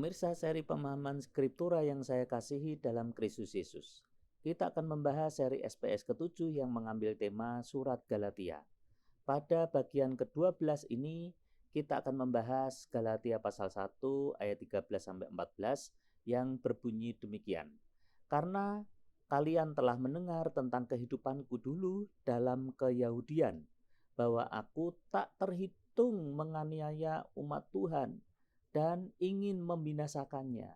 Pemirsa seri pemahaman Skriptura yang saya kasihi dalam Kristus Yesus. Kita akan membahas seri SPS ke-7 yang mengambil tema Surat Galatia. Pada bagian ke-12 ini, kita akan membahas Galatia pasal 1 ayat 13-14 yang berbunyi demikian. Karena kalian telah mendengar tentang kehidupanku dulu dalam keyahudian, bahwa aku tak terhitung menganiaya umat Tuhan dan ingin membinasakannya,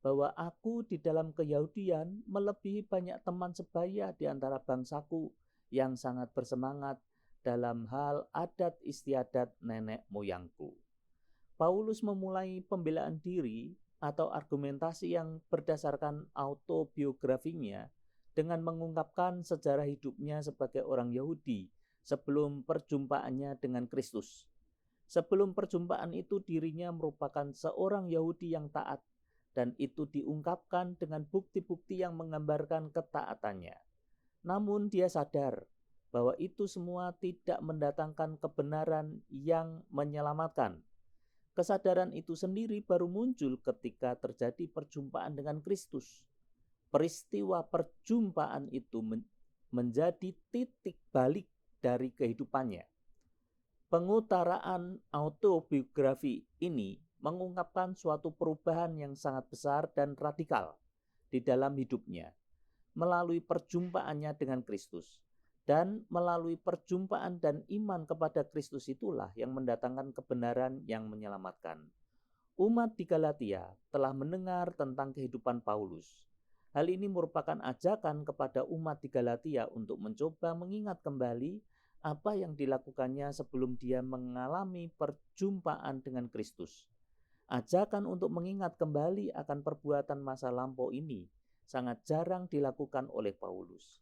bahwa aku di dalam keyahudian melebihi banyak teman sebaya di antara bangsaku yang sangat bersemangat dalam hal adat istiadat nenek moyangku. Paulus memulai pembelaan diri atau argumentasi yang berdasarkan autobiografinya dengan mengungkapkan sejarah hidupnya sebagai orang Yahudi sebelum perjumpaannya dengan Kristus. Sebelum perjumpaan itu dirinya merupakan seorang Yahudi yang taat, dan itu diungkapkan dengan bukti-bukti yang menggambarkan ketaatannya. Namun dia sadar bahwa itu semua tidak mendatangkan kebenaran yang menyelamatkan. Kesadaran itu sendiri baru muncul ketika terjadi perjumpaan dengan Kristus. Peristiwa perjumpaan itu menjadi titik balik dari kehidupannya. Pengutaraan autobiografi ini mengungkapkan suatu perubahan yang sangat besar dan radikal di dalam hidupnya melalui perjumpaannya dengan Kristus. Dan melalui perjumpaan dan iman kepada Kristus itulah yang mendatangkan kebenaran yang menyelamatkan. Umat di Galatia telah mendengar tentang kehidupan Paulus. Hal ini merupakan ajakan kepada umat di Galatia untuk mencoba mengingat kembali apa yang dilakukannya sebelum dia mengalami perjumpaan dengan Kristus. Ajakan untuk mengingat kembali akan perbuatan masa lampau ini sangat jarang dilakukan oleh Paulus.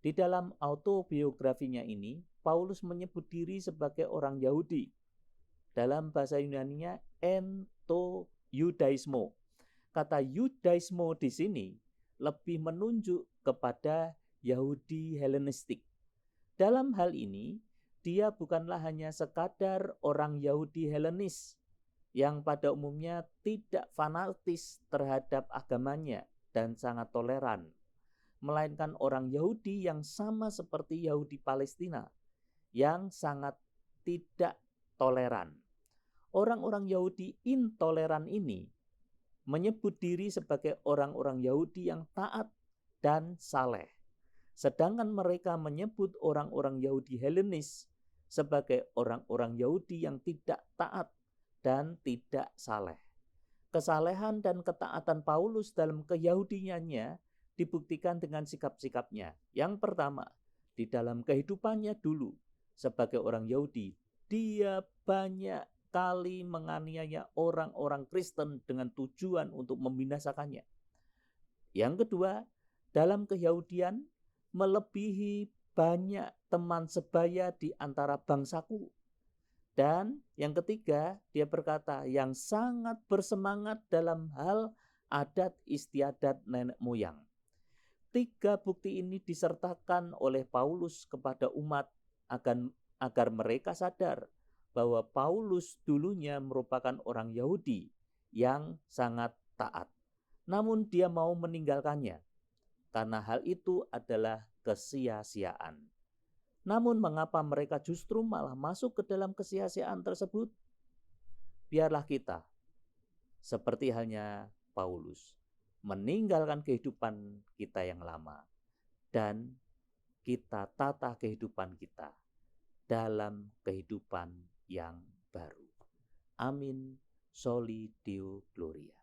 Di dalam autobiografinya ini, Paulus menyebut diri sebagai orang Yahudi. Dalam bahasa Yunani-nya ento-judaismo. Kata judaismo di sini lebih menunjuk kepada Yahudi Helenistik. Dalam hal ini, dia bukanlah hanya sekadar orang Yahudi Helenis yang pada umumnya tidak fanatis terhadap agamanya dan sangat toleran, melainkan orang Yahudi yang sama seperti Yahudi Palestina yang sangat tidak toleran. Orang-orang Yahudi intoleran ini menyebut diri sebagai orang-orang Yahudi yang taat dan saleh. Sedangkan mereka menyebut orang-orang Yahudi Helenis sebagai orang-orang Yahudi yang tidak taat dan tidak saleh. Kesalehan dan ketaatan Paulus dalam keyahudiannya dibuktikan dengan sikap-sikapnya. Yang pertama, di dalam kehidupannya dulu sebagai orang Yahudi, dia banyak kali menganiaya orang-orang Kristen dengan tujuan untuk membinasakannya. Yang kedua, dalam keyahudian melebihi banyak teman sebaya di antara bangsaku. Dan yang ketiga, dia berkata yang sangat bersemangat dalam hal adat istiadat nenek moyang. Tiga bukti ini disertakan oleh Paulus kepada umat agar mereka sadar bahwa Paulus dulunya merupakan orang Yahudi yang sangat taat. Namun dia mau meninggalkannya, karena hal itu adalah kesia-siaan. Namun mengapa mereka justru malah masuk ke dalam kesia-siaan tersebut? Biarlah kita, seperti halnya Paulus, meninggalkan kehidupan kita yang lama dan kita tata kehidupan kita dalam kehidupan yang baru. Amin. Soli Deo Gloria.